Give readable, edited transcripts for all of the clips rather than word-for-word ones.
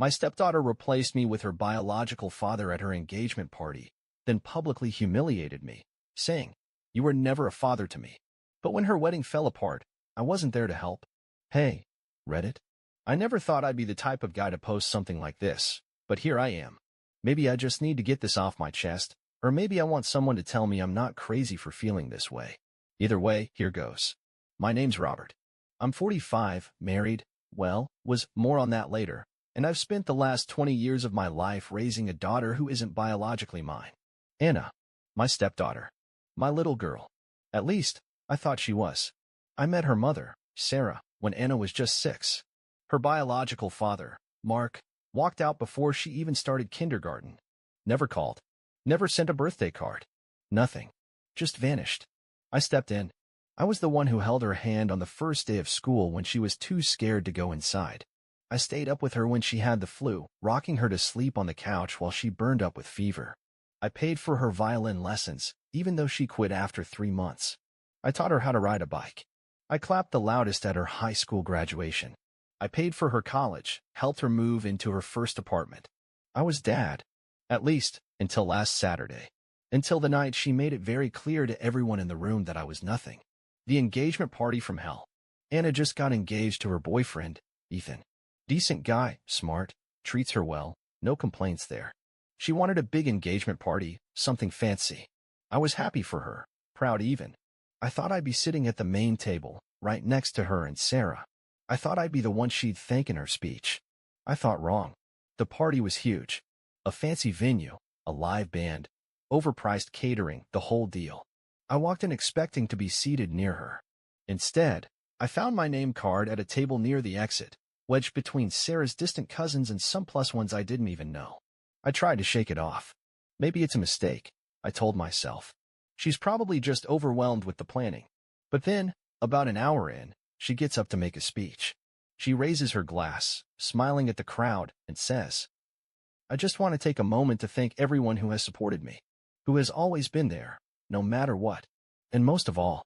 My stepdaughter replaced me with her biological father at her engagement party, then publicly humiliated me, saying, "You were never a father to me." But when her wedding fell apart, I wasn't there to help. Hey, Reddit. I never thought I'd be the type of guy to post something like this, but here I am. Maybe I just need to get this off my chest, or maybe I want someone to tell me I'm not crazy for feeling this way. Either way, here goes. My name's Robert. I'm 45, married, well, was more on that later, and I've spent the last 20 years of my life raising a daughter who isn't biologically mine. Anna, my stepdaughter. My little girl. At least, I thought she was. I met her mother, Sarah, when Anna was just 6. Her biological father, Mark, walked out before she even started kindergarten. Never called. Never sent a birthday card. Nothing. Just vanished. I stepped in. I was the one who held her hand on the first day of school when she was too scared to go inside. I stayed up with her when she had the flu, rocking her to sleep on the couch while she burned up with fever. I paid for her violin lessons, even though she quit after 3 months. I taught her how to ride a bike. I clapped the loudest at her high school graduation. I paid for her college, helped her move into her first apartment. I was dad. At least, until last Saturday. Until the night she made it very clear to everyone in the room that I was nothing. The engagement party from hell. Anna just got engaged to her boyfriend, Ethan. Decent guy, smart, treats her well, no complaints there. She wanted a big engagement party, something fancy. I was happy for her, proud even. I thought I'd be sitting at the main table, right next to her and Sarah. I thought I'd be the one she'd thank in her speech. I thought wrong. The party was huge. A fancy venue, a live band, overpriced catering, the whole deal. I walked in expecting to be seated near her. Instead, I found my name card at a table near the exit, wedged between Sarah's distant cousins and some plus ones I didn't even know. I tried to shake it off. Maybe it's a mistake, I told myself. She's probably just overwhelmed with the planning. But then, about an hour in, she gets up to make a speech. She raises her glass, smiling at the crowd, and says, "I just want to take a moment to thank everyone who has supported me, who has always been there, no matter what. And most of all,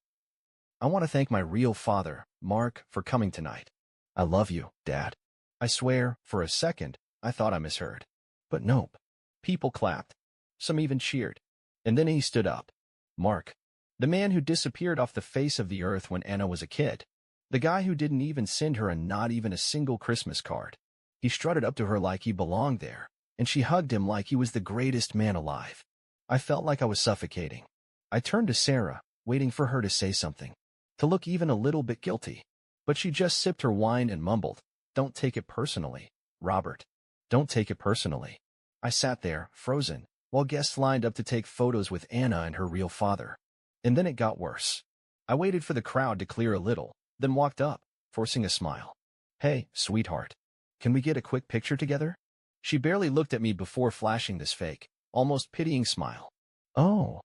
I want to thank my real father, Mark, for coming tonight. I love you, Dad." I swear, for a second, I thought I misheard. But nope. People clapped. Some even cheered. And then he stood up. Mark. The man who disappeared off the face of the earth when Anna was a kid. The guy who didn't even send her not even a single Christmas card. He strutted up to her like he belonged there, and she hugged him like he was the greatest man alive. I felt like I was suffocating. I turned to Sarah, waiting for her to say something, to look even a little bit guilty. But she just sipped her wine and mumbled, "Don't take it personally, Robert. Don't take it personally." I sat there, frozen, while guests lined up to take photos with Anna and her real father. And then it got worse. I waited for the crowd to clear a little, then walked up, forcing a smile. "Hey, sweetheart. Can we get a quick picture together?" She barely looked at me before flashing this fake, almost pitying smile. "Oh.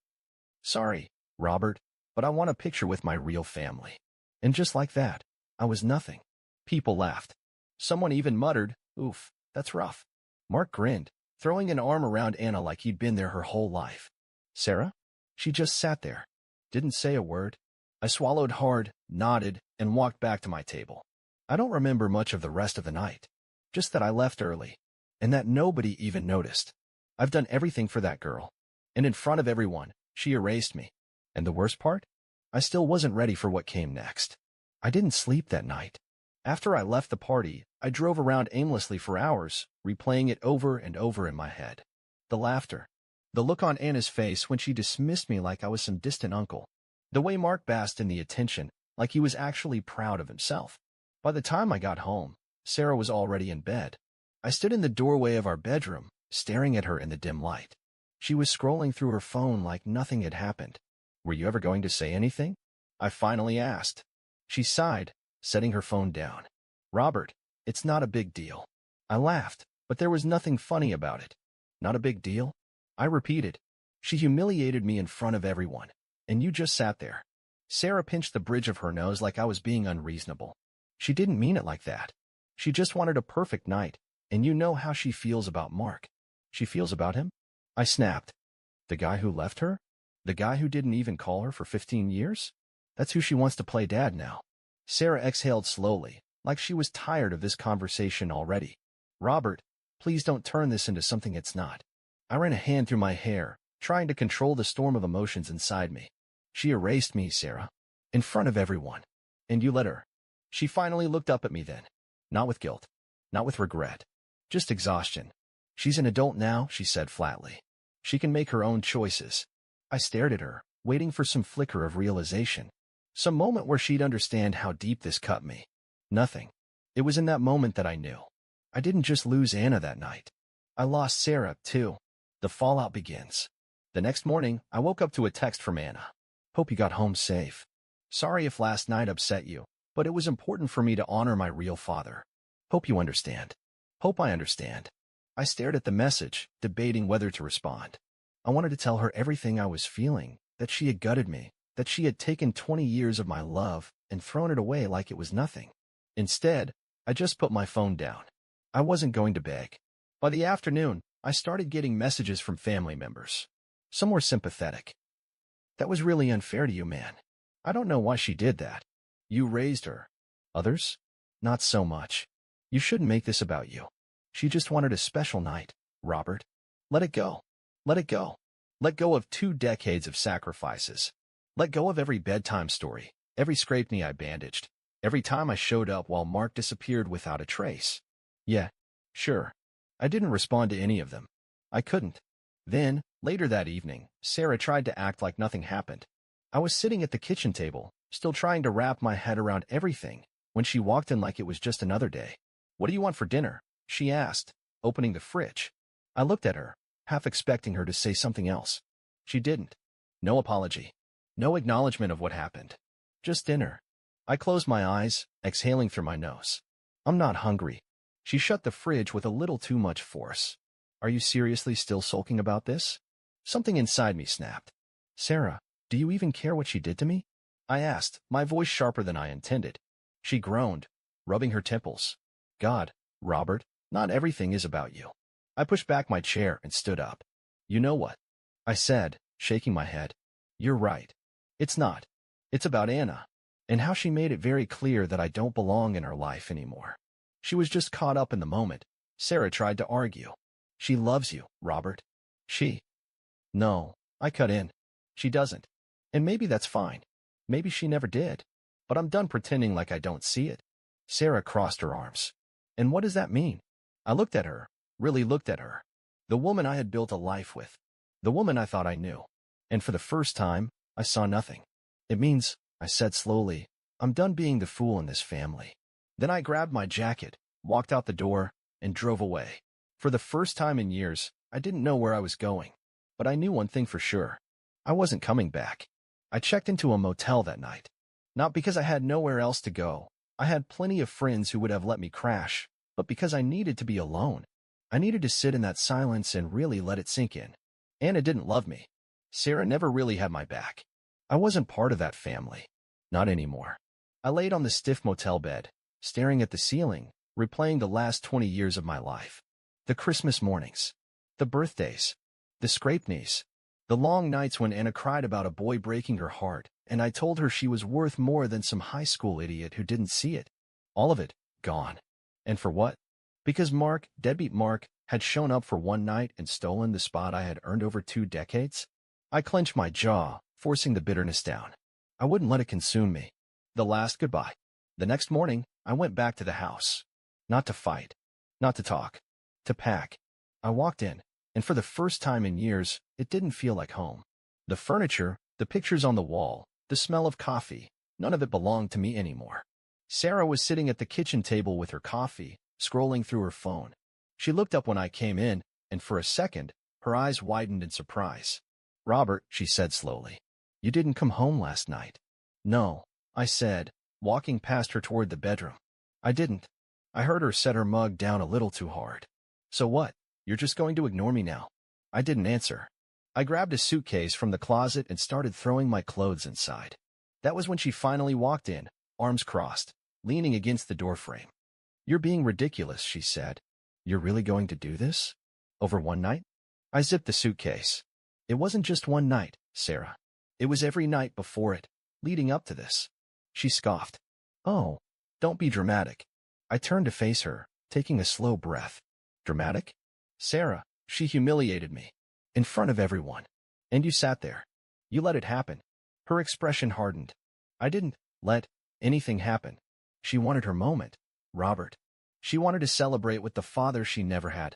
Sorry, Robert, but I want a picture with my real family." And just like that, I was nothing. People laughed. Someone even muttered, "Oof, that's rough." Mark grinned, throwing an arm around Anna like he'd been there her whole life. Sarah? She just sat there. Didn't say a word. I swallowed hard, nodded, and walked back to my table. I don't remember much of the rest of the night. Just that I left early. And that nobody even noticed. I've done everything for that girl. And in front of everyone, she erased me. And the worst part? I still wasn't ready for what came next. I didn't sleep that night. After I left the party, I drove around aimlessly for hours, replaying it over and over in my head. The laughter. The look on Anna's face when she dismissed me like I was some distant uncle. The way Mark basked in the attention, like he was actually proud of himself. By the time I got home, Sarah was already in bed. I stood in the doorway of our bedroom, staring at her in the dim light. She was scrolling through her phone like nothing had happened. "Were you ever going to say anything?" I finally asked. She sighed, setting her phone down. "Robert, it's not a big deal." I laughed, but there was nothing funny about it. "Not a big deal?" I repeated. "She humiliated me in front of everyone, and you just sat there." Sarah pinched the bridge of her nose like I was being unreasonable. She didn't mean it like that. She just wanted a perfect night, and you know how she feels about Mark. She feels about him? I snapped. The guy who left her? The guy who didn't even call her for 15 years? That's who she wants to play dad now. Sarah exhaled slowly, like she was tired of this conversation already. "Robert, Please don't turn this into something it's not. I ran a hand through my hair, trying to control the storm of emotions inside me. She erased me, Sarah. In front of everyone. And you let her. She finally looked up at me then. Not with guilt. Not with regret. Just exhaustion. She's an adult now, she said flatly. She can make her own choices. I stared at her, waiting for some flicker of realization. Some moment where she'd understand how deep this cut me. Nothing. It was in that moment that I knew. I didn't just lose Anna that night. I lost Sarah, too. The fallout begins. The next morning, I woke up to a text from Anna. Hope you got home safe. Sorry if last night upset you, but it was important for me to honor my real father. Hope you understand. Hope I understand. I stared at the message, debating whether to respond. I wanted to tell her everything I was feeling, that she had gutted me, that she had taken 20 years of my love and thrown it away like it was nothing. Instead, I just put my phone down. I wasn't going to beg. By the afternoon, I started getting messages from family members. Some were sympathetic. That was really unfair to you, man. I don't know why she did that. You raised her. Others? Not so much. You shouldn't make this about you. She just wanted a special night, Robert. Let it go. Let it go. Let go of 2 decades of sacrifices. Let go of every bedtime story, every scraped knee I bandaged, every time I showed up while Mark disappeared without a trace. Yeah, sure. I didn't respond to any of them. I couldn't. Then, later that evening, Sarah tried to act like nothing happened. I was sitting at the kitchen table, still trying to wrap my head around everything, when she walked in like it was just another day. What do you want for dinner? She asked, opening the fridge. I looked at her, half expecting her to say something else. She didn't. No apology. No acknowledgement of what happened. Just dinner. I closed my eyes, exhaling through my nose. I'm not hungry. She shut the fridge with a little too much force. Are you seriously still sulking about this? Something inside me snapped. Sarah, do you even care what she did to me? I asked, my voice sharper than I intended. She groaned, rubbing her temples. God, Robert, not everything is about you. I pushed back my chair and stood up. You know what? I said, shaking my head. You're right. It's not. It's about Anna, and how she made it very clear that I don't belong in her life anymore. She was just caught up in the moment. Sarah tried to argue. She loves you, Robert. She. No, I cut in. She doesn't. And maybe that's fine. Maybe she never did. But I'm done pretending like I don't see it. Sarah crossed her arms. And what does that mean? I looked at her, really looked at her. The woman I had built a life with. The woman I thought I knew. And for the first time, I saw nothing. It means, I said slowly, I'm done being the fool in this family. Then I grabbed my jacket, walked out the door, and drove away. For the first time in years, I didn't know where I was going. But I knew one thing for sure. I wasn't coming back. I checked into a motel that night. Not because I had nowhere else to go. I had plenty of friends who would have let me crash, but because I needed to be alone. I needed to sit in that silence and really let it sink in. Anna didn't love me. Sarah never really had my back. I wasn't part of that family. Not anymore. I laid on the stiff motel bed, staring at the ceiling, replaying the last 20 years of my life. The Christmas mornings. The birthdays. The scraped knees. The long nights when Anna cried about a boy breaking her heart, and I told her she was worth more than some high school idiot who didn't see it. All of it, gone. And for what? Because Mark, deadbeat Mark, had shown up for one night and stolen the spot I had earned over 2 decades? I clenched my jaw, forcing the bitterness down. I wouldn't let it consume me. The last goodbye. The next morning, I went back to the house. Not to fight. Not to talk. To pack. I walked in, and for the first time in years, it didn't feel like home. The furniture, the pictures on the wall, the smell of coffee, none of it belonged to me anymore. Sarah was sitting at the kitchen table with her coffee, scrolling through her phone. She looked up when I came in, and for a second, her eyes widened in surprise. Robert, she said slowly, you didn't come home last night. No, I said, walking past her toward the bedroom. I didn't. I heard her set her mug down a little too hard. So what? You're just going to ignore me now? I didn't answer. I grabbed a suitcase from the closet and started throwing my clothes inside. That was when she finally walked in, arms crossed, leaning against the doorframe. You're being ridiculous, she said. You're really going to do this? Over one night? I zipped the suitcase. It wasn't just one night, Sarah. It was every night before it, leading up to this. She scoffed. Oh, don't be dramatic. I turned to face her, taking a slow breath. Dramatic? Sarah, she humiliated me. In front of everyone. And you sat there. You let it happen. Her expression hardened. I didn't let anything happen. She wanted her moment, Robert. She wanted to celebrate with the father she never had.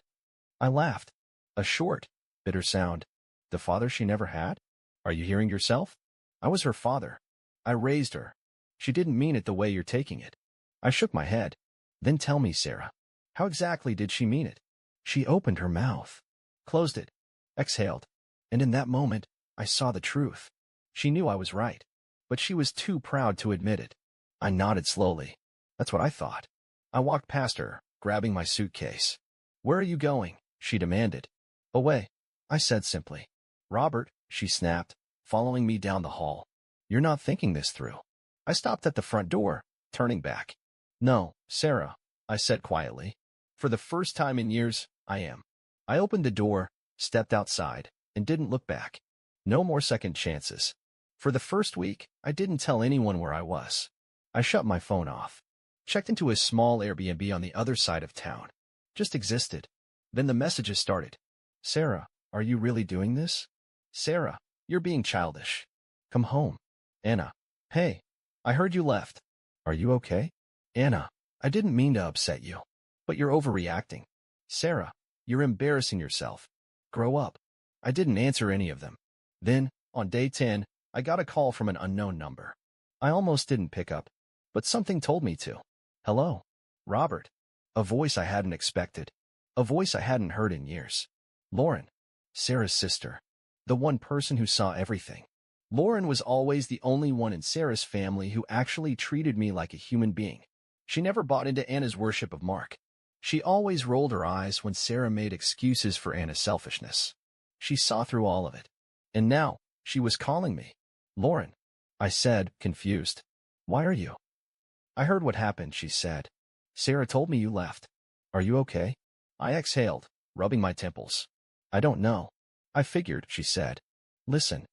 I laughed. A short, bitter sound. The father she never had? Are you hearing yourself? I was her father. I raised her. She didn't mean it the way you're taking it. I shook my head. Then tell me, Sarah. How exactly did she mean it? She opened her mouth, closed it, exhaled, and in that moment, I saw the truth. She knew I was right, but she was too proud to admit it. I nodded slowly. That's what I thought. I walked past her, grabbing my suitcase. Where are you going? She demanded. Away, I said simply. Robert, she snapped, following me down the hall. You're not thinking this through. I stopped at the front door, turning back. No, Sarah, I said quietly. For the first time in years, I am. I opened the door, stepped outside, and didn't look back. No more second chances. For the first week, I didn't tell anyone where I was. I shut my phone off. Checked into a small Airbnb on the other side of town. Just existed. Then the messages started. Sarah, are you really doing this? Sarah, you're being childish. Come home. Anna. Hey, I heard you left. Are you okay? Anna, I didn't mean to upset you. But you're overreacting. Sarah, you're embarrassing yourself. Grow up. I didn't answer any of them. Then, on day 10, I got a call from an unknown number. I almost didn't pick up, but something told me to. Hello, Robert. A voice I hadn't expected. A voice I hadn't heard in years. Lauren, Sarah's sister. The one person who saw everything. Lauren was always the only one in Sarah's family who actually treated me like a human being. She never bought into Anna's worship of Mark. She always rolled her eyes when Sarah made excuses for Anna's selfishness. She saw through all of it. And now, she was calling me. Lauren, I said, confused. Why are you? I heard what happened, she said. Sarah told me you left. Are you okay? I exhaled, rubbing my temples. I don't know. I figured, she said. Listen.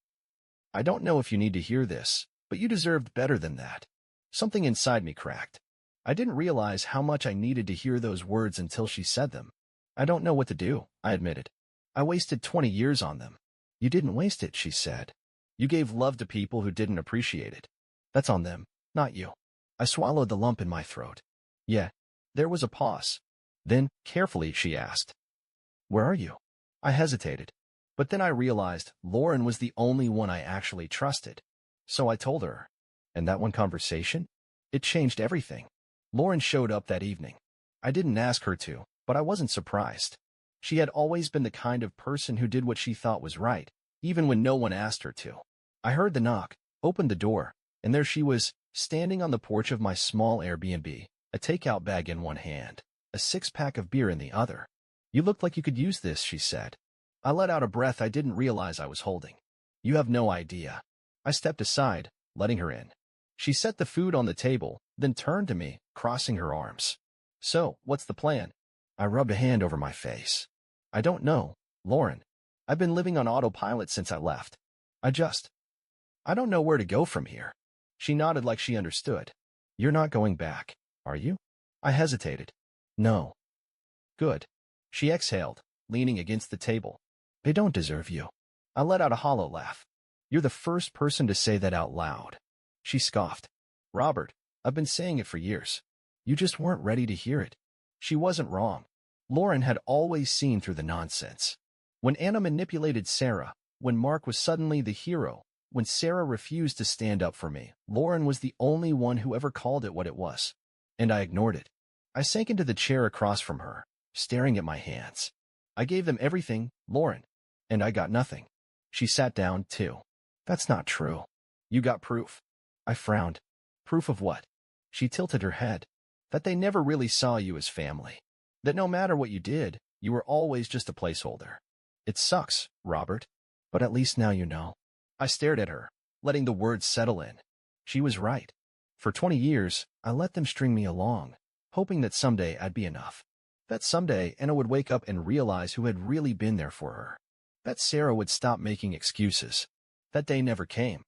I don't know if you need to hear this, but you deserved better than that. Something inside me cracked. I didn't realize how much I needed to hear those words until she said them. I don't know what to do, I admitted. I wasted 20 years on them. You didn't waste it, she said. You gave love to people who didn't appreciate it. That's on them, not you. I swallowed the lump in my throat. Yeah. There was a pause. Then, carefully, she asked. Where are you? I hesitated. But then I realized Lauren was the only one I actually trusted. So I told her. And that one conversation? It changed everything. Lauren showed up that evening. I didn't ask her to, but I wasn't surprised. She had always been the kind of person who did what she thought was right, even when no one asked her to. I heard the knock, opened the door, and there she was, standing on the porch of my small Airbnb, a takeout bag in one hand, a six-pack of beer in the other. You looked like you could use this, she said. I let out a breath I didn't realize I was holding. You have no idea. I stepped aside, letting her in. She set the food on the table, then turned to me, crossing her arms. So, what's the plan? I rubbed a hand over my face. I don't know, Lauren. I've been living on autopilot since I left. I don't know where to go from here. She nodded like she understood. You're not going back, are you? I hesitated. No. Good. She exhaled, leaning against the table. They don't deserve you. I let out a hollow laugh. You're the first person to say that out loud. She scoffed. Robert, I've been saying it for years. You just weren't ready to hear it. She wasn't wrong. Lauren had always seen through the nonsense. When Anna manipulated Sarah, when Mark was suddenly the hero, when Sarah refused to stand up for me, Lauren was the only one who ever called it what it was. And I ignored it. I sank into the chair across from her, staring at my hands. I gave them everything, Lauren, and I got nothing. She sat down, too. That's not true. You got proof. I frowned. Proof of what? She tilted her head. That they never really saw you as family. That no matter what you did, you were always just a placeholder. It sucks, Robert. But at least now you know. I stared at her, letting the words settle in. She was right. For 20 years, I let them string me along, hoping that someday I'd be enough. That someday Anna would wake up and realize who had really been there for her. That Sarah would stop making excuses. That day never came.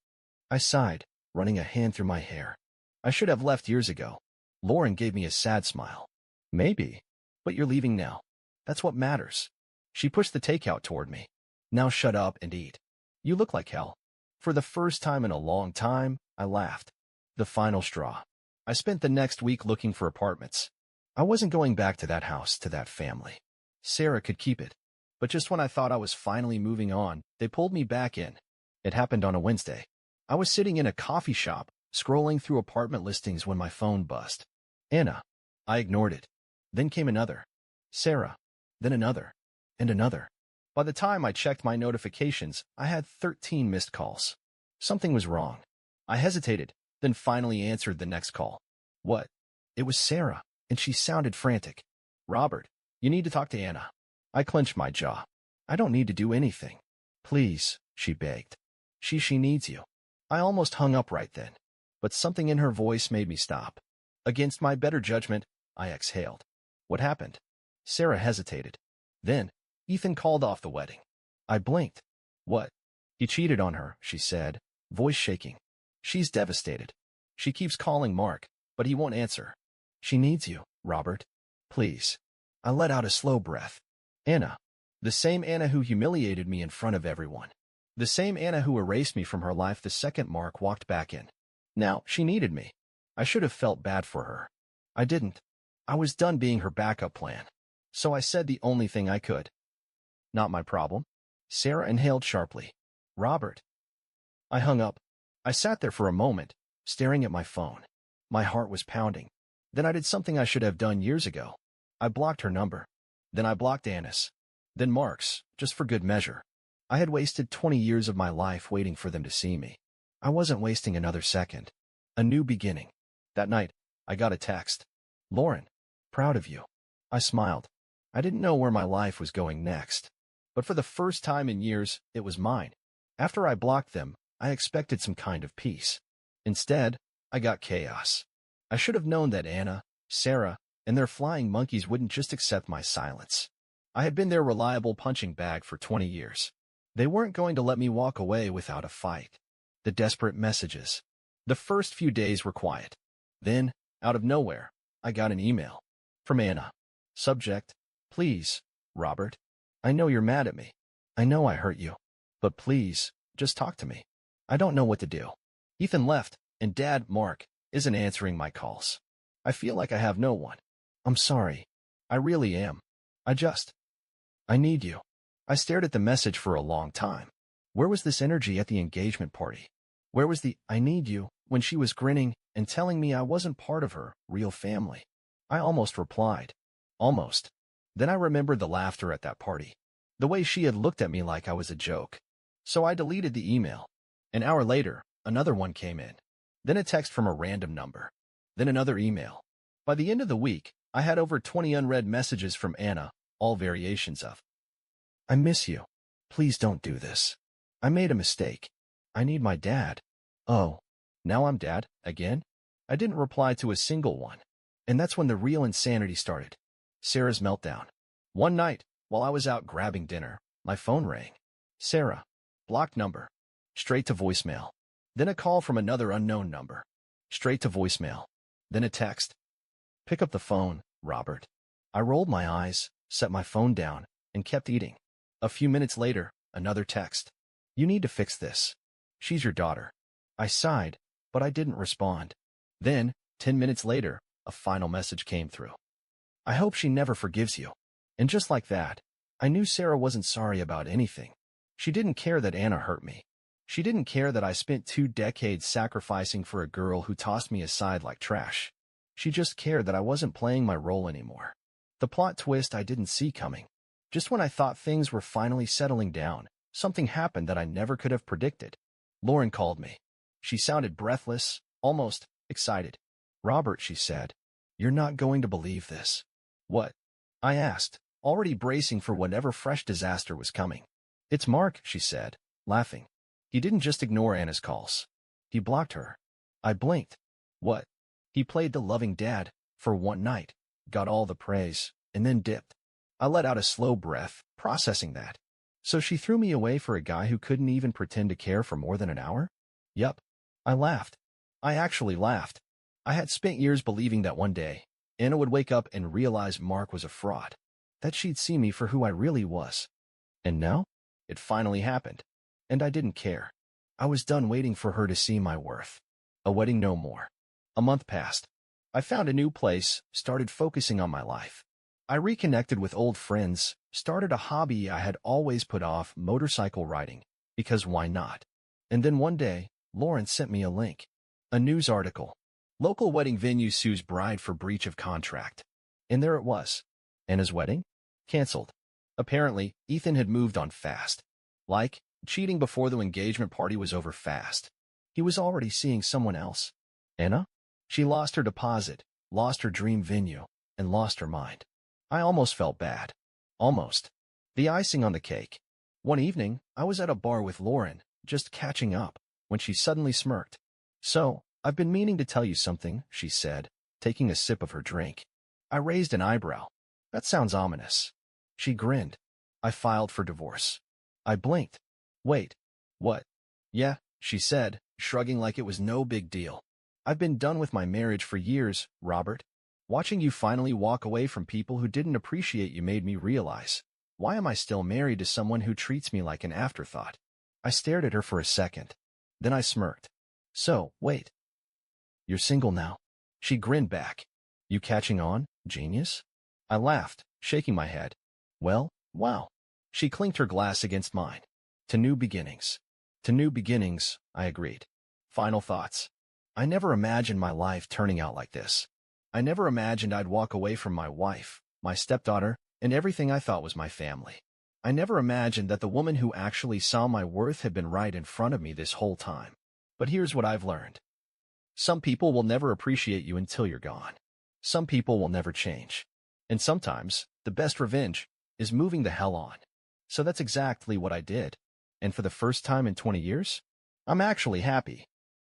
I sighed, running a hand through my hair. I should have left years ago. Lauren gave me a sad smile. Maybe. But you're leaving now. That's what matters. She pushed the takeout toward me. Now shut up and eat. You look like hell. For the first time in a long time, I laughed. The final straw. I spent the next week looking for apartments. I wasn't going back to that house, to that family. Sarah could keep it. But just when I thought I was finally moving on, they pulled me back in. It happened on a Wednesday. I was sitting in a coffee shop, scrolling through apartment listings when my phone buzzed. Anna. I ignored it. Then came another. Sarah. Then another. And another. By the time I checked my notifications, I had 13 missed calls. Something was wrong. I hesitated, then finally answered the next call. What? It was Sarah, and she sounded frantic. Robert, you need to talk to Anna. I clenched my jaw. I don't need to do anything. Please, she begged. She needs you. I almost hung up right then, but something in her voice made me stop. Against my better judgment, I exhaled. What happened? Sarah hesitated. Then, Ethan called off the wedding. I blinked. What? He cheated on her, she said, voice shaking. She's devastated. She keeps calling Mark, but he won't answer. She needs you, Robert. Please. I let out a slow breath. Anna. The same Anna who humiliated me in front of everyone. The same Anna who erased me from her life the second Mark walked back in. Now, she needed me. I should have felt bad for her. I didn't. I was done being her backup plan. So I said the only thing I could. Not my problem. Sarah inhaled sharply. Robert. I hung up. I sat there for a moment, staring at my phone. My heart was pounding. Then I did something I should have done years ago. I blocked her number. Then I blocked Anna's. Then Mark's, just for good measure. I had wasted 20 years of my life waiting for them to see me. I wasn't wasting another second. A new beginning. That night, I got a text. Lauren, proud of you. I smiled. I didn't know where my life was going next. But for the first time in years, it was mine. After I blocked them, I expected some kind of peace. Instead, I got chaos. I should have known that Anna, Sarah, and their flying monkeys wouldn't just accept my silence. I had been their reliable punching bag for 20 years. They weren't going to let me walk away without a fight. The desperate messages. The first few days were quiet. Then, out of nowhere, I got an email. From Anna. Subject, please, Robert. I know you're mad at me. I know I hurt you. But please, just talk to me. I don't know what to do. Ethan left, and Dad, Mark, isn't answering my calls. I feel like I have no one. I'm sorry. I really am. I need you. I stared at the message for a long time. Where was this energy at the engagement party? Where was the I need you when she was grinning and telling me I wasn't part of her real family? I almost replied. Almost. Then I remembered the laughter at that party. The way she had looked at me like I was a joke. So I deleted the email. An hour later, another one came in. Then a text from a random number. Then another email. By the end of the week, I had over 20 unread messages from Anna, all variations of, I miss you. Please don't do this. I made a mistake. I need my dad. Oh, now I'm dad, again? I didn't reply to a single one. And that's when the real insanity started. Sarah's meltdown. One night, while I was out grabbing dinner, my phone rang. Sarah. Blocked number. Straight to voicemail. Then a call from another unknown number. Straight to voicemail. Then a text. Pick up the phone, Robert. I rolled my eyes, set my phone down, and kept eating. A few minutes later, another text. You need to fix this. She's your daughter. I sighed, but I didn't respond. Then, 10 minutes later, a final message came through. I hope she never forgives you. And just like that, I knew Sarah wasn't sorry about anything. She didn't care that Anna hurt me. She didn't care that I spent 2 decades sacrificing for a girl who tossed me aside like trash. She just cared that I wasn't playing my role anymore. The plot twist I didn't see coming. Just when I thought things were finally settling down, something happened that I never could have predicted. Lauren called me. She sounded breathless, almost excited. Robert, she said, you're not going to believe this. What? I asked, already bracing for whatever fresh disaster was coming. It's Mark, she said, laughing. He didn't just ignore Anna's calls. He blocked her. I blinked. What? He played the loving dad for one night, got all the praise, and then dipped. I let out a slow breath, processing that. So she threw me away for a guy who couldn't even pretend to care for more than an hour? Yup. I laughed. I actually laughed. I had spent years believing that one day, Anna would wake up and realize Mark was a fraud. that she'd see me for who I really was. And now, it finally happened. And I didn't care. I was done waiting for her to see my worth. A wedding no more. A month passed. I found a new place, started focusing on my life. I reconnected with old friends, started a hobby I had always put off, motorcycle riding, because why not? And then one day, Lauren sent me a link. A news article. Local wedding venue sues bride for breach of contract. And there it was. Anna's wedding? Cancelled. Apparently, Ethan had moved on fast. Like, cheating before the engagement party was over fast. He was already seeing someone else. Anna? She lost her deposit, lost her dream venue, and lost her mind. I almost felt bad. Almost. The icing on the cake. One evening, I was at a bar with Lauren, just catching up, when she suddenly smirked. So, I've been meaning to tell you something, she said, taking a sip of her drink. I raised an eyebrow. That sounds ominous. She grinned. I filed for divorce. I blinked. Wait. What? Yeah, she said, shrugging like it was no big deal. I've been done with my marriage for years, Robert. Watching you finally walk away from people who didn't appreciate you made me realize, why am I still married to someone who treats me like an afterthought? I stared at her for a second. Then I smirked. So, wait. You're single now. She grinned back. You catching on, genius? I laughed, shaking my head. Well, wow. She clinked her glass against mine. To new beginnings. To new beginnings, I agreed. Final thoughts. I never imagined my life turning out like this. I never imagined I'd walk away from my wife, my stepdaughter, and everything I thought was my family. I never imagined that the woman who actually saw my worth had been right in front of me this whole time. But here's what I've learned. Some people will never appreciate you until you're gone. Some people will never change. And sometimes, the best revenge is moving the hell on. So that's exactly what I did. And for the first time in 20 years, I'm actually happy.